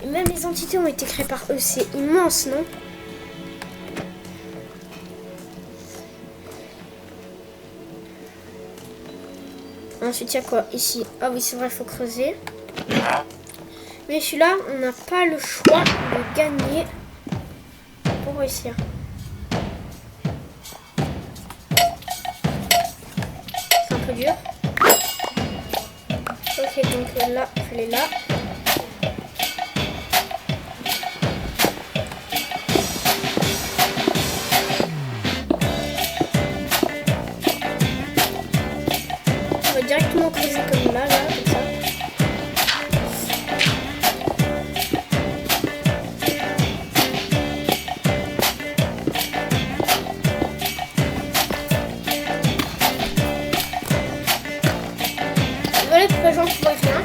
Et même les entités ont été créées par eux. C'est immense, non? Ensuite, il y a quoi ici? Ah oui, c'est vrai, il faut creuser. Mais celui-là, on n'a pas le choix de gagner pour réussir. Un peu dur. Ok, donc là, il fallait là. On va directement creuser comme là, comme ça. Désolée pour les gens qui voient rien.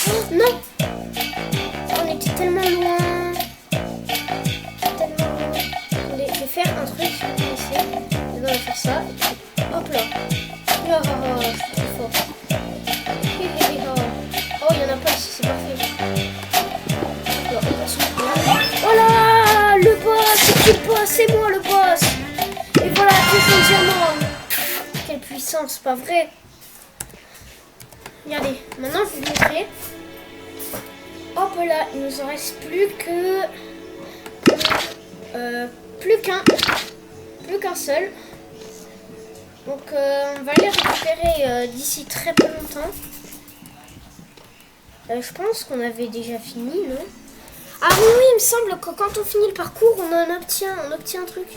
Oh, non! On était tellement loin. Attendez, je vais faire un truc ici. On va faire ça. Hop là. Oh, je suis trop fort. Oh, il n'y en a pas ici, c'est parfait. Oh là! Le boss! C'est le boss! C'est moi le boss! Et voilà, tout son diamant. Quelle puissance, pas vrai? Regardez, maintenant je vais vous montrer. Hop là, il nous en reste plus que... plus qu'un seul. Donc on va les récupérer d'ici très peu longtemps. Je pense qu'on avait déjà fini, non? Ah oui, il me semble que quand on finit le parcours, on obtient un truc.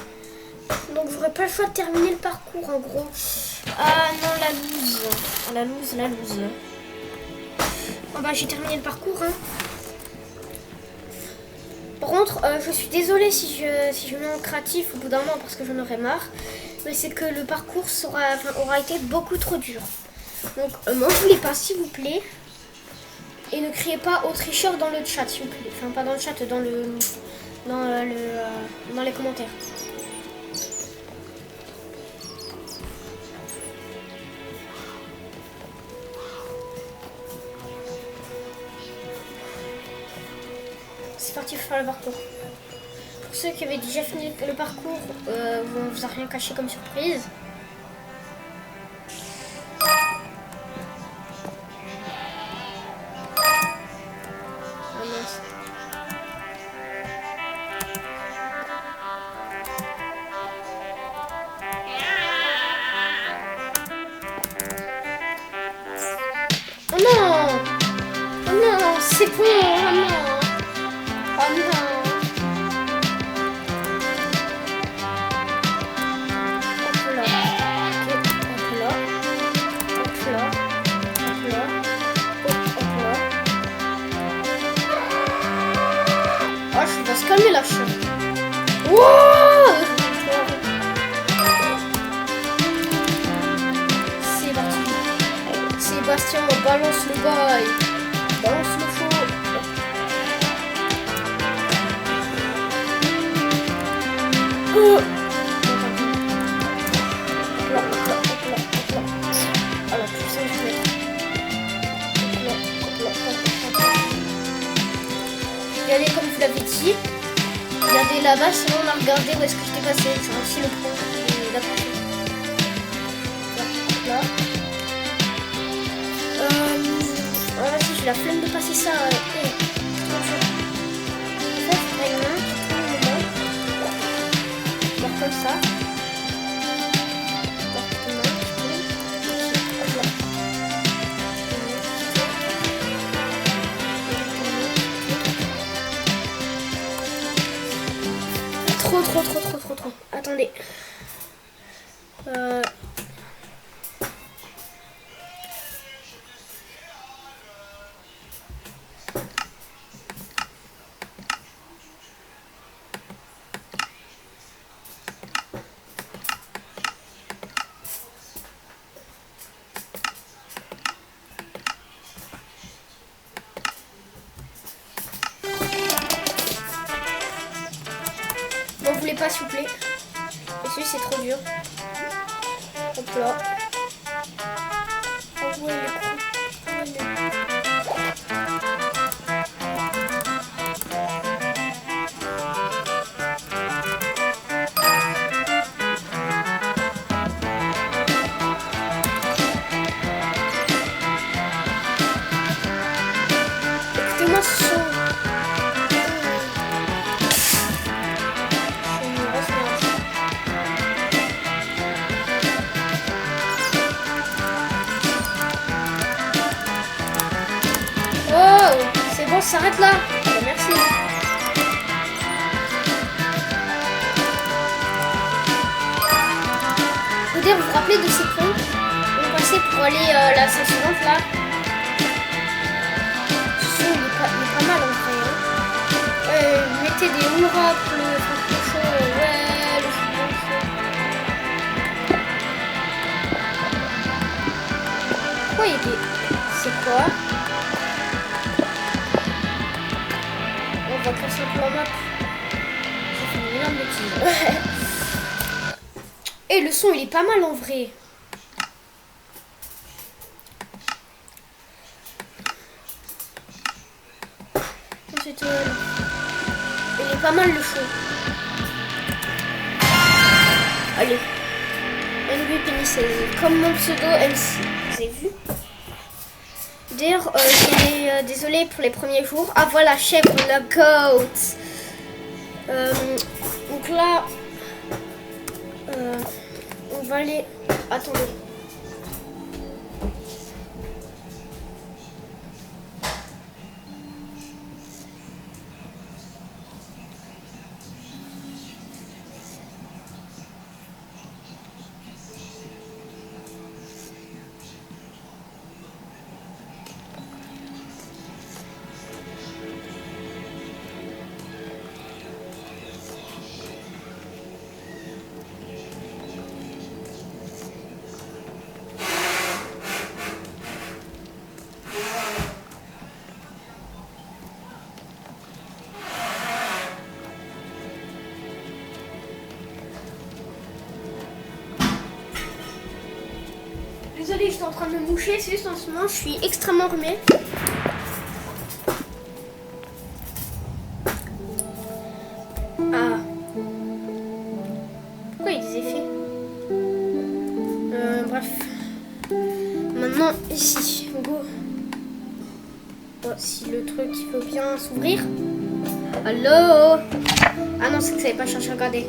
Donc j'aurais pas le choix de terminer le parcours en gros. Ah non, la loose. Ah, la loose. Bon bah j'ai terminé le parcours hein. Par contre je suis désolée si je mets en créatif au bout d'un moment parce que j'en aurais marre. Mais c'est que le parcours aura été beaucoup trop dur. Donc m'en voulez pas s'il vous plaît. Et ne criez pas aux tricheurs dans le chat s'il vous plaît. Enfin pas dans le chat, dans les commentaires. C'est parti pour faire le parcours. Pour ceux qui avaient déjà fini le parcours, on vous a rien caché comme surprise. Ah mince. Oh non! Oh non, c'est bon! Oh non! Oh non! Hop là. Ok, hop là. Hop là. Hop là. Hop là. Oh, je vais se calmer là, je... Wow! C'est parti. Sébastien, balance le bail. Balance le faux. Oh. Alors, tu sais, je vais... Je vais aller comme vous l'avez dit. Regardez là-bas, sinon on a regardé où est-ce que j'étais passé. C'est aussi le point. Et là, là. Ah, si j'ai la flemme de passer ça. Ça, c'est une main qui tourne le main. Voir comme ça. Voir que main qui tourne. Hop là. Trop. Attendez. Bon, vous voulez pas, s'il vous plaît. Et celui, c'est trop dur. Hop là. Oh ouais, il est cool. Oh, il est... Écoutez-moi ce son. On s'arrête là. Merci. Vous vous rappelez de ces ponts? On passait pour aller la salle suivante là. Ce son il est pas mal en vrai. Hein. Mettez des hurrahs pour le chaud. Ouais, le chaud. Pourquoi il y a des... C'est quoi? On va casser un peu la map. Ça fait une énorme bêtise. Et le son il est pas mal en vrai. Il est pas mal le show. Allez. NB Penny comme mon pseudo MC. Vous avez vu? D'ailleurs, désolé pour les premiers jours. Ah voilà, chèvre, la goat. Donc là, on va aller... Attendez. Désolée, j'étais en train de me moucher, c'est juste en ce moment, je suis extrêmement rhumée. Ah. Pourquoi il y a des effets? Bref. Maintenant, ici, go. Oh, si le truc il veut bien s'ouvrir. Allô? Ah non, c'est que ça n'avait pas cherché à regarder.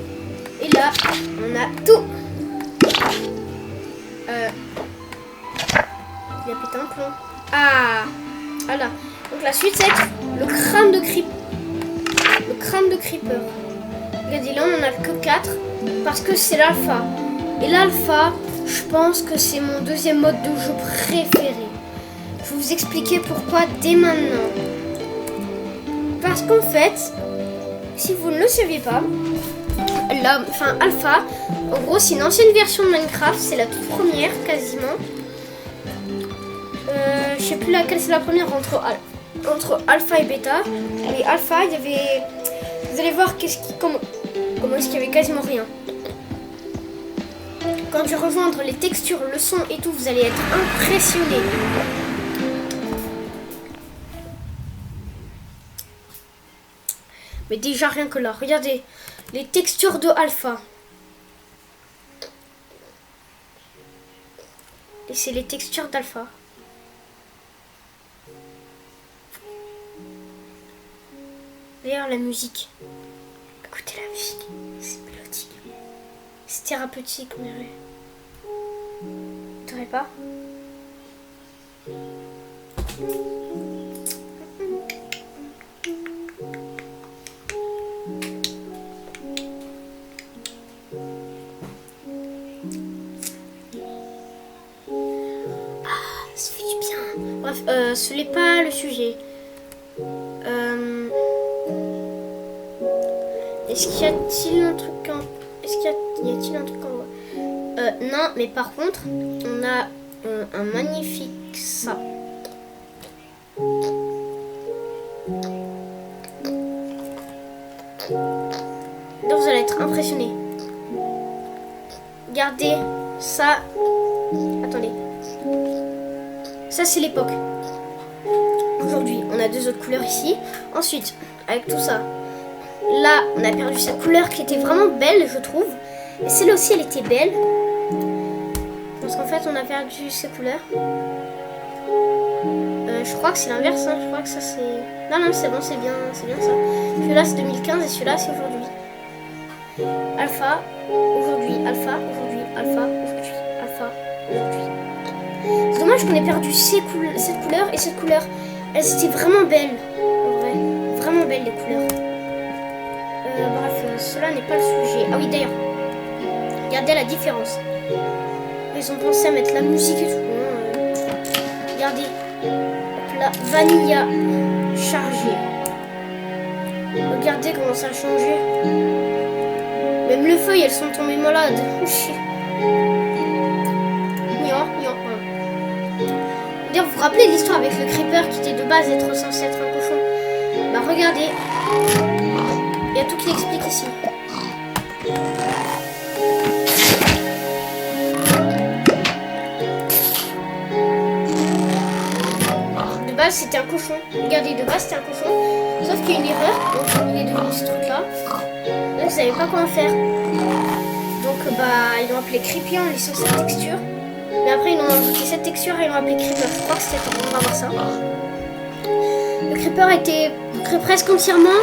Et là, on a tout. Il a pété un plomb. Ah, voilà. Donc la suite, c'est le crâne de Creeper. Le crâne de Creeper. Regardez, là, on en a que 4 parce que c'est l'alpha. Et l'alpha, je pense que c'est mon deuxième mode de jeu préféré. Je vais vous expliquer pourquoi dès maintenant. Parce qu'en fait, si vous ne le saviez pas, Alpha, en gros, c'est une ancienne version de Minecraft. C'est la toute première, quasiment. Je sais plus laquelle c'est la première entre Alpha et Bêta. Mais Alpha, il y avait... Vous allez voir comment est-ce qu'il y avait quasiment rien. Quand je vais rejoindre les textures, le son et tout, vous allez être impressionnés. Mais déjà rien que là, regardez les textures de Alpha. Et c'est les textures d'Alpha. D'ailleurs la musique. Écoutez la musique, c'est mélodique. C'est thérapeutique, on dirait. Vous trouvez pas? Ça fait du bien. Bref, ce n'est pas le sujet. Est-ce qu'il y a-t-il un truc en... Est-ce qu'il y a-t-il un truc en haut? Non, mais par contre, on a un magnifique ça. Donc vous allez être impressionnés. Regardez ça. Attendez. Ça c'est l'époque. Aujourd'hui, on a 2 autres couleurs ici. Ensuite, avec tout ça, là, on a perdu cette couleur qui était vraiment belle, je trouve. Et celle-là aussi, elle était belle. Parce qu'en fait, on a perdu ces couleurs. Je crois que c'est l'inverse. Hein. Je crois que ça, c'est... Non, c'est bon, c'est bien ça. Celui-là, c'est 2015 et celui-là, c'est aujourd'hui. Alpha, aujourd'hui, alpha, aujourd'hui, alpha, aujourd'hui, alpha, aujourd'hui. C'est dommage qu'on ait perdu cette couleur et cette couleur. Elles étaient vraiment belles, en vrai. Vraiment belles, les couleurs. Bref, cela n'est pas le sujet. Ah oui, d'ailleurs, regardez la différence. Ils ont pensé à mettre la musique et tout. Regardez. Hop là, Vanilla chargé. Regardez comment ça a changé. Même les feuilles, elles sont tombées malades. D'ailleurs, vous vous rappelez l'histoire avec le creeper qui était de base censé être un cochon? Bah regardez. Il y a tout qui l'explique ici. De base c'était un cochon. Regardez, de base c'était un cochon. Sauf qu'il y a une erreur. Donc il est devenu ce truc là. Là ils savaient pas comment faire. Donc bah ils l'ont appelé Creepy en laissant cette texture. Mais après ils ont ajouté cette texture et ils l'ont appelé Creeper. Je crois que c'était on va voir ça. Le Creeper a été créé presque entièrement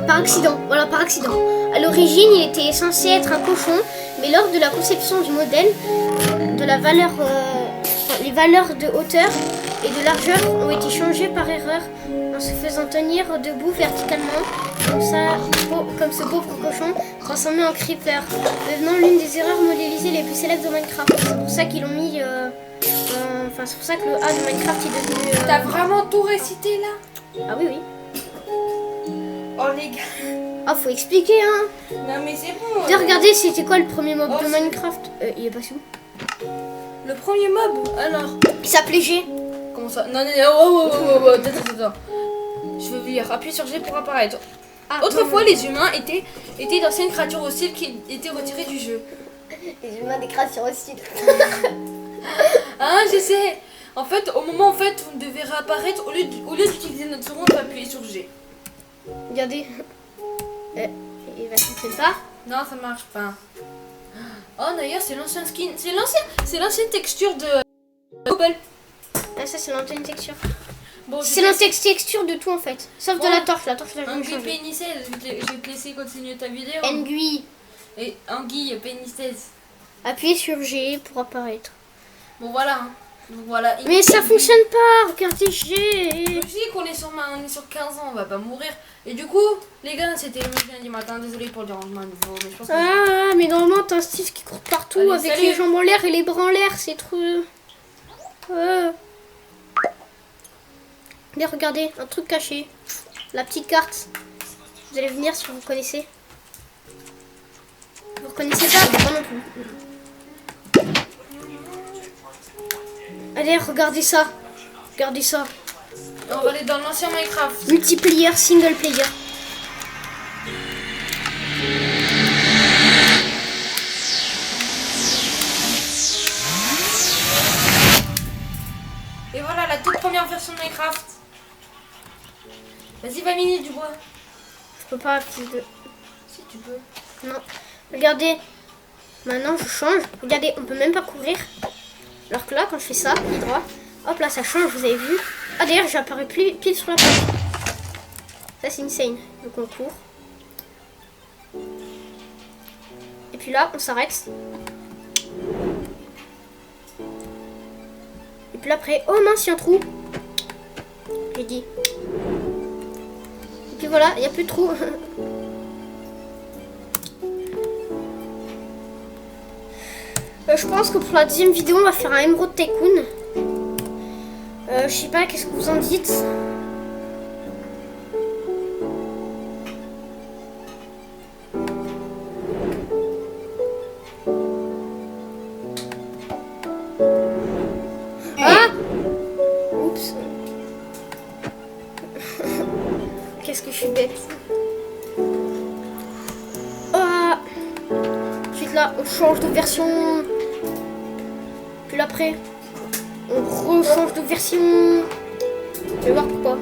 par accident. Voilà, par accident. À l'origine, il était censé être un cochon, mais lors de la conception du modèle, de la valeur, les valeurs de hauteur et de largeur ont été changées par erreur en se faisant tenir debout verticalement, comme ce pauvre cochon transformé en creeper, devenant l'une des erreurs modélisées les plus célèbres de Minecraft. C'est pour ça qu'ils l'ont mis. C'est pour ça que le A de Minecraft est devenu.
T'as vraiment tout récité là?
Ah oui.
Oh les gars.
Ah, faut expliquer, hein.
Non mais c'est bon.
Regardez, c'était quoi le premier mob de Minecraft? Il est passé où?
Le premier mob, alors.
Il s'appelait G.
Comment ça? Non, attends. Je veux lire. Appuie sur G pour apparaître. Autrefois, les humains étaient d'anciennes créatures hostiles qui étaient retirées du jeu.
Les humains des créatures hostiles.
Ah, je sais. En fait, au moment où on devait réapparaître, au lieu d'utiliser notre second, on va appuyer sur G.
Regardez. Il va fonctionner pas.
Non, ça marche pas. Oh, d'ailleurs, c'est l'ancien skin. C'est l'ancienne texture de Google.
Ah, ça, c'est l'ancienne texture.
Bon,
c'est l'ancienne texture de tout en fait. Sauf de la torche. La torche, là,
Anguille pénisseuse. Je vais te laisser continuer ta vidéo.
Anguille.
Et Anguille pénisseuse.
Appuyez sur G pour apparaître.
Bon, voilà. Donc voilà.
Mais ça fonctionne pas, regardez, j'ai...
Je dis qu'on est on est sur 15 ans, on va pas mourir. Et du coup, les gars, c'était le lundi matin. Désolé pour le dérangement à nouveau, mais je pense que...
Ah, mais normalement, t'as un Steve qui court partout.
Allez,
avec
salut.
les jambes en l'air et les bras en l'air, c'est trop... Allez, regardez, un truc caché. La petite carte. Vous allez venir si vous connaissez. Vous reconnaissez pas? Moi non plus. Allez, regardez ça. Regardez ça.
On va aller dans l'ancien Minecraft.
Multiplayer, single player.
Et voilà la toute première version de Minecraft. Vas-y, va miner du bois.
Je peux pas plus de...
Si tu peux.
Non. Regardez. Maintenant, je change. Regardez, on peut même pas courir. Alors que là, quand je fais ça, pied droit, hop là, ça change, vous avez vu. Ah, d'ailleurs, j'apparais plus pile sur la page. Ça, c'est insane. Donc, on court. Et puis là, on s'arrête. Et puis là, après, oh mince, il y a un trou. J'ai dit. Et puis voilà, il n'y a plus de trou. Je pense que pour la deuxième vidéo, on va faire un Emerald Tycoon. Je sais pas, qu'est-ce que vous en dites? Ah! Oups. Qu'est-ce que je suis bête. Ah! Ensuite là, on change de version. Puis là, après, on rechange de version. Je vais voir pourquoi.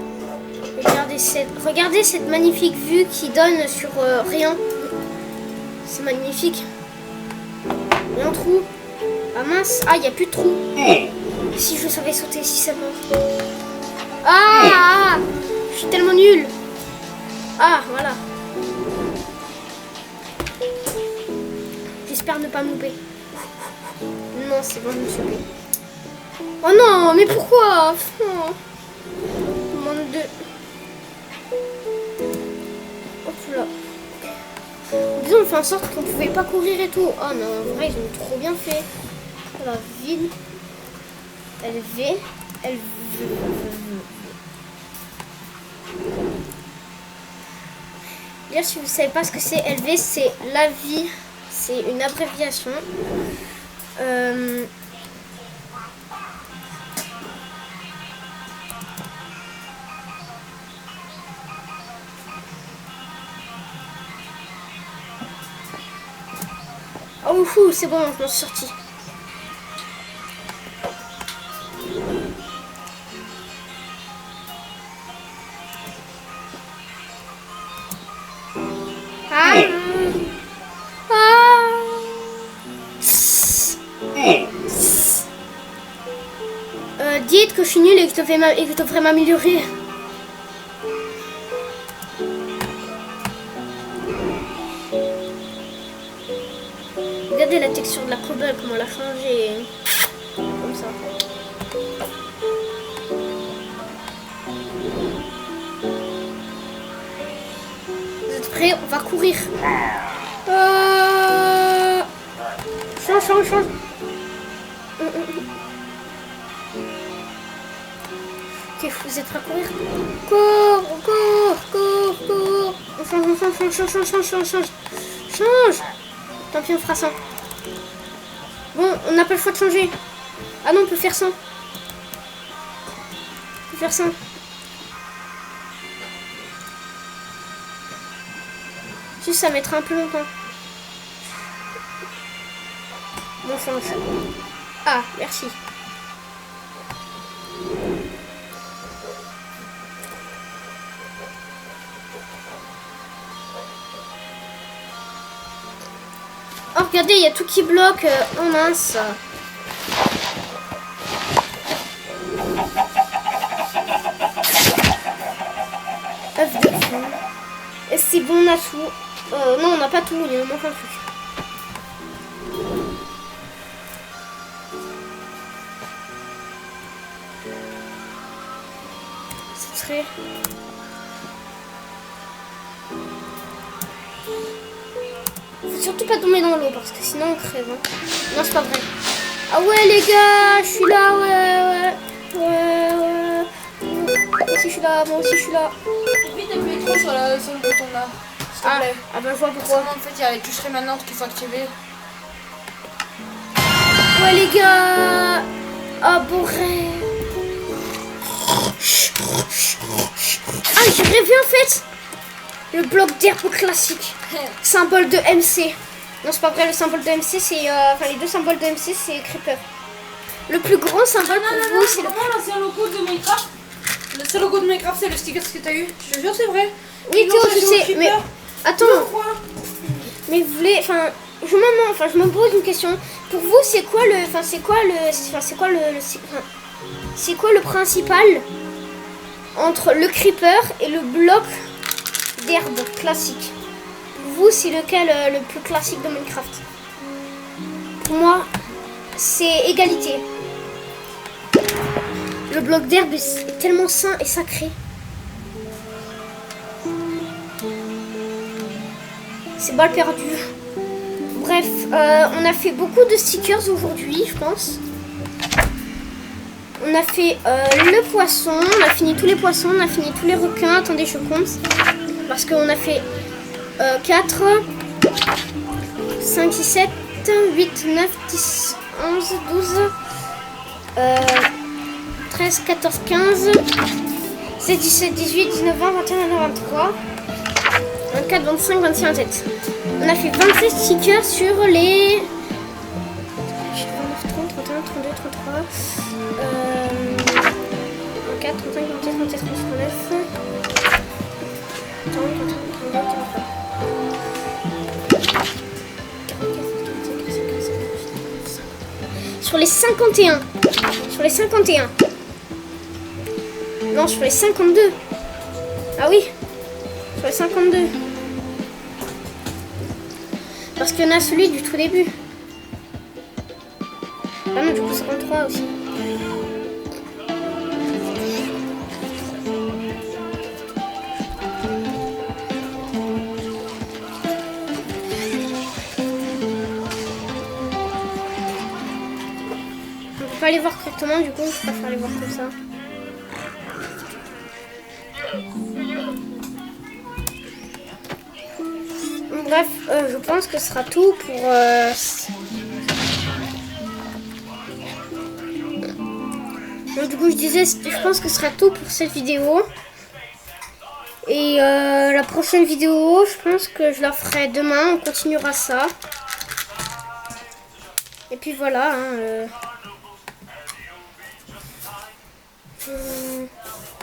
Regardez cette magnifique vue qui donne sur rien. C'est magnifique. Il y a un trou. Ah mince. Ah, il n'y a plus de trou. Si je savais sauter, si ça meurt. Ah! Je suis tellement nulle. Ah, voilà. J'espère ne pas me louper. Non, c'est bon, je me suis loupée. Oh non, mais pourquoi? Oh. Monde de... Hop là. Disons, on fait en sorte qu'on pouvait pas courir et tout. Oh non, en vrai, ils ont trop bien fait. La vide. LV. LV. D'ailleurs, si vous ne savez pas ce que c'est, LV, c'est la vie. C'est une abréviation. Oh, c'est bon, je m'en suis sortie. Dites que je suis nulle et que je devrais m'améliorer. Regardez la texture de la cobble, comment elle a changé. Comme ça. Vous êtes prêts? On va courir. Change. Ok, vous êtes prêts à courir? Cours. Change. Tant pis, on fera ça. Bon, on n'a pas le choix de changer. Ah non, on peut faire ça. Juste, ça mettra un peu longtemps. Bon, change. Ah, merci. Oh, regardez, il y a tout qui bloque. Oh mince. Œuf de fond. Et c'est bon, on a tout. Non, on n'a pas tout, il nous manque un truc. Ce serait... Faut surtout pas tomber dans l'eau parce que sinon on crève. Hein. Non, c'est pas vrai. Ah ouais les gars, je suis là, ouais. Moi aussi je suis là,
Vite appuyer trop sur le bouton là. S'il te plaît.
Ah bah je vois pourquoi.
En fait, il y a les touches rémanentes qu'il faut activer.
Ouais les gars. Ah bon rêve. Ah j'ai rêvé en fait. Le bloc d'herbe classique. Symbole de MC. Non c'est pas vrai, le symbole de MC c'est... Enfin les deux symboles de MC c'est Creeper. Le plus grand symbole pour vous c'est le...
l'ancien logo de Minecraft. Le seul logo de Minecraft c'est le sticker que t'as eu. Je te jure c'est vrai.
Oui Théo je sais, mais... Attends. Mais vous voulez... Enfin... Je me pose une question. Pour vous c'est quoi le... Enfin c'est quoi le principal entre le Creeper et le bloc d'herbe classique? Pour vous, c'est lequel le plus classique de Minecraft? Pour moi, c'est égalité. Le bloc d'herbe est tellement sain et sacré. C'est balle perdue. Bref, on a fait beaucoup de stickers aujourd'hui, je pense. On a fait le poisson, on a fini tous les poissons, on a fini tous les requins. Attendez, je compte. Parce qu'on a fait 4, 5, 6, 7, 8, 9, 10, 11, 12, 13, 14, 15, 16, 17, 18, 19, 20, 21, 22, 23, 24, 25, 26, 27. On a fait 27 stickers sur les... 29, 30, 31, 32, 33, 34, 35, 36, 37, 39, 40, sur les 51. Sur les 51. Non, sur les 52. Ah oui. Sur les 52. Parce qu'il y en a celui du tout début. Ah non, du coup 53 aussi. On peut pas les voir correctement, du coup je préfère les voir comme ça. Bref, je pense que ce sera tout pour... Donc, du coup, je disais, je pense que ce sera tout pour cette vidéo. Et la prochaine vidéo, je pense que je la ferai demain. On continuera ça. Et puis voilà. Hein,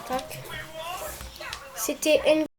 tac. C'était